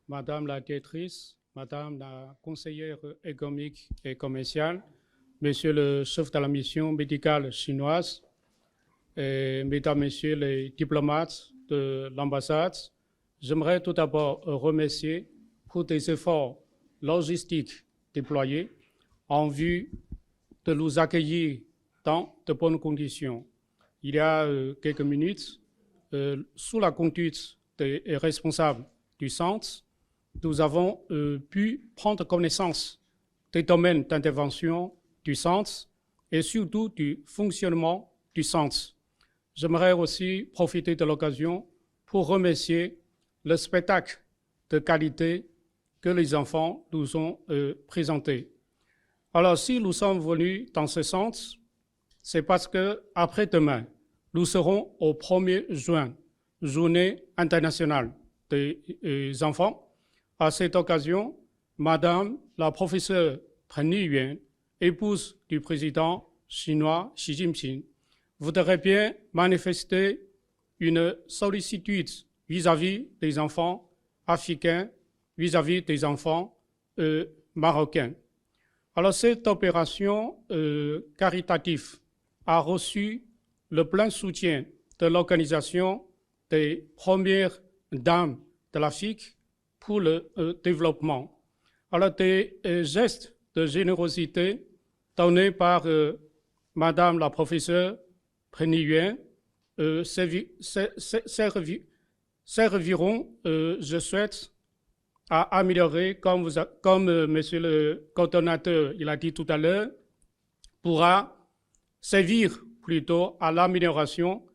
Madame la directrice, Madame la conseillère économique et commerciale, Monsieur le chef de la mission médicale chinoise, et Mesdames, Messieurs les diplomates de l'ambassade, j'aimerais tout d'abord remercier pour des efforts logistiques déployés en vue de nous accueillir dans de bonnes conditions. Il y a quelques minutes, sous la conduite des responsables du centre, nous avons pu prendre connaissance des domaines d'intervention du centre et surtout du fonctionnement du centre. J'aimerais aussi profiter de l'occasion pour remercier le spectacle de qualité que les enfants nous ont présenté. Alors, si nous sommes venus dans ce centre, c'est parce qu'après-demain, nous serons au 1er juin, Journée internationale des enfants. À cette occasion, Madame la professeure Pen Liyuan, épouse du président chinois Xi Jinping, voudrait bien manifester une sollicitude vis-à-vis des enfants africains, vis-à-vis des enfants marocains. Alors, cette opération caritative a reçu le plein soutien de l'Organisation des premières dames de l'Afrique pour le développement. Alors, des gestes de générosité donnés par Madame la professeure Pen Liyuan serviront, je souhaite, à améliorer, comme Monsieur le coordonnateur il a dit tout à l'heure, pourra servir plutôt à l'amélioration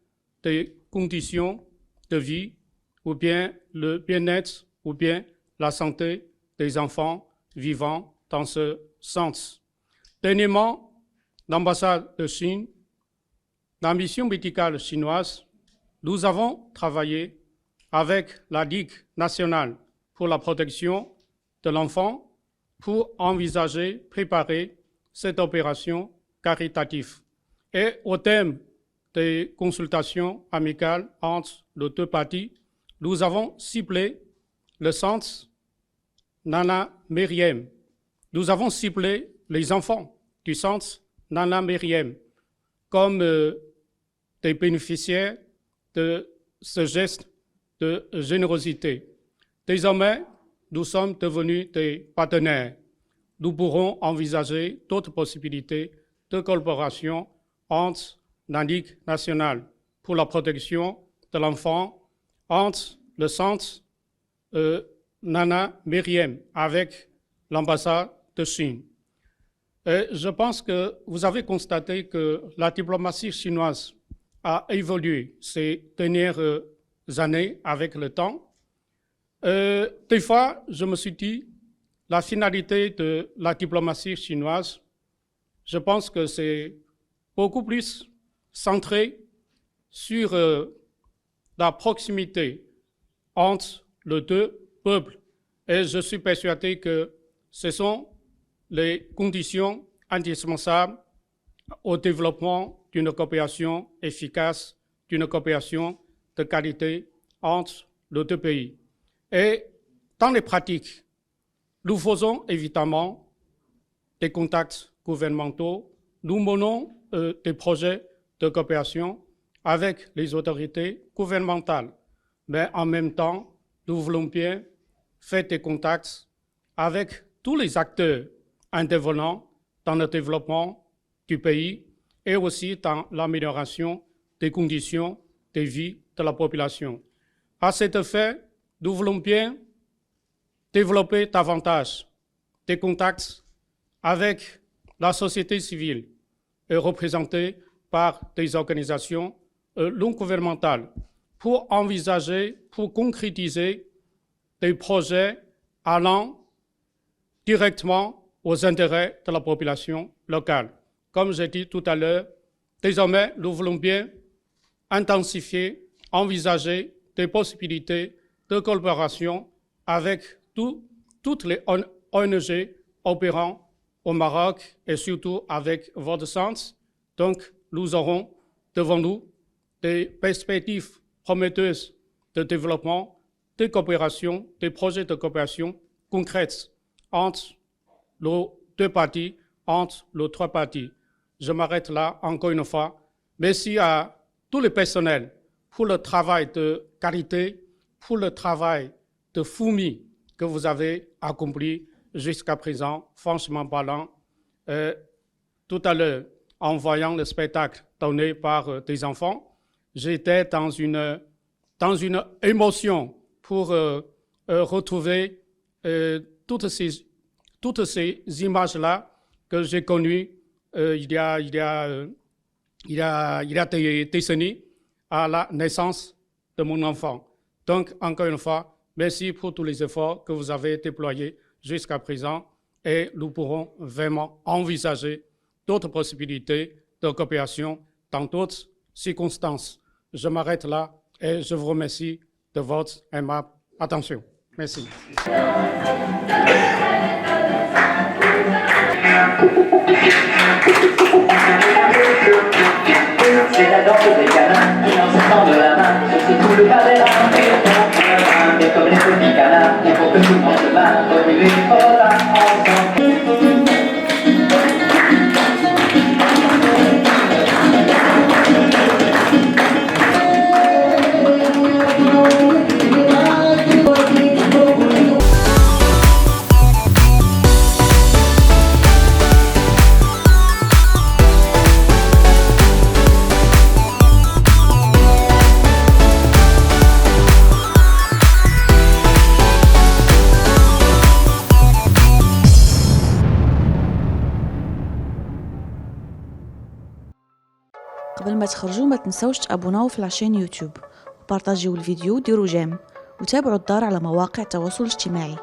des conditions de vie ou bien le bien-être ou bien la santé des enfants vivant dans ce centre. Dernièrement, l'ambassade de Chine, la mission médicale chinoise, nous avons travaillé avec la Ligue nationale pour la protection de l'enfant pour envisager, préparer cette opération caritative. Et au terme des consultations amicales entre les deux parties, nous avons ciblé le centre Nana Meriem. Nous avons ciblé les enfants du centre Nana Meriem comme des bénéficiaires de ce geste de générosité. Désormais, nous sommes devenus des partenaires. Nous pourrons envisager d'autres possibilités de collaboration entre la Ligue nationale pour la protection de l'enfant, entre le centre Nana Meriem avec l'ambassade de Chine. Et je pense que vous avez constaté que la diplomatie chinoise a évolué ces dernières années avec le temps. Des fois, je me suis dit, la finalité de la diplomatie chinoise, je pense que c'est beaucoup plus centré sur la proximité entre les deux peuples. Et je suis persuadé que ce sont les conditions indispensables au développement d'une coopération efficace, d'une coopération de qualité entre les deux pays. Et dans les pratiques, nous faisons évidemment des contacts gouvernementaux, nous menons des projets de coopération avec les autorités gouvernementales, mais en même temps, nous voulons bien faire des contacts avec tous les acteurs intervenant dans le développement du pays et aussi dans l'amélioration des conditions de vie de la population. À cet effet, nous voulons bien développer davantage des contacts avec la société civile et représentée par des organisations non gouvernementales pour envisager, pour concrétiser des projets allant directement aux intérêts de la population locale. Comme j'ai dit tout à l'heure, désormais, nous voulons bien intensifier, envisager des possibilités de collaboration avec toutes les ONG opérant au Maroc et surtout avec votre centre. Donc, nous aurons devant nous des perspectives prometteuses de développement des coopérations, des projets de coopération concrètes entre les deux parties, entre les trois parties. Je m'arrête là encore une fois. Merci à tout le personnel pour le travail de qualité, pour le travail de fourmi que vous avez accompli jusqu'à présent, franchement parlant. Tout à l'heure, en voyant le spectacle donné par des enfants, j'étais dans une émotion pour retrouver toutes ces images-là que j'ai connues il y a des décennies à la naissance de mon enfant. Donc, encore une fois, merci pour tous les efforts que vous avez déployés jusqu'à présent et nous pourrons vraiment envisager d'autres possibilités de coopération dans d'autres circonstances. Je m'arrête là et je vous remercie de votre aimable attention. Merci. C'est la danse des canards qui en se tend de la main. C'est tout le pas des rames. Et comme les petits canards, il faut que tout le monde se marre. Remuer les polas ensemble. قبل ما تخرجوا ما تنسوش تابوناو في العشان يوتيوب وبارطاجيو الفيديو وديروا جيم وتابعوا الدار على مواقع التواصل الاجتماعي.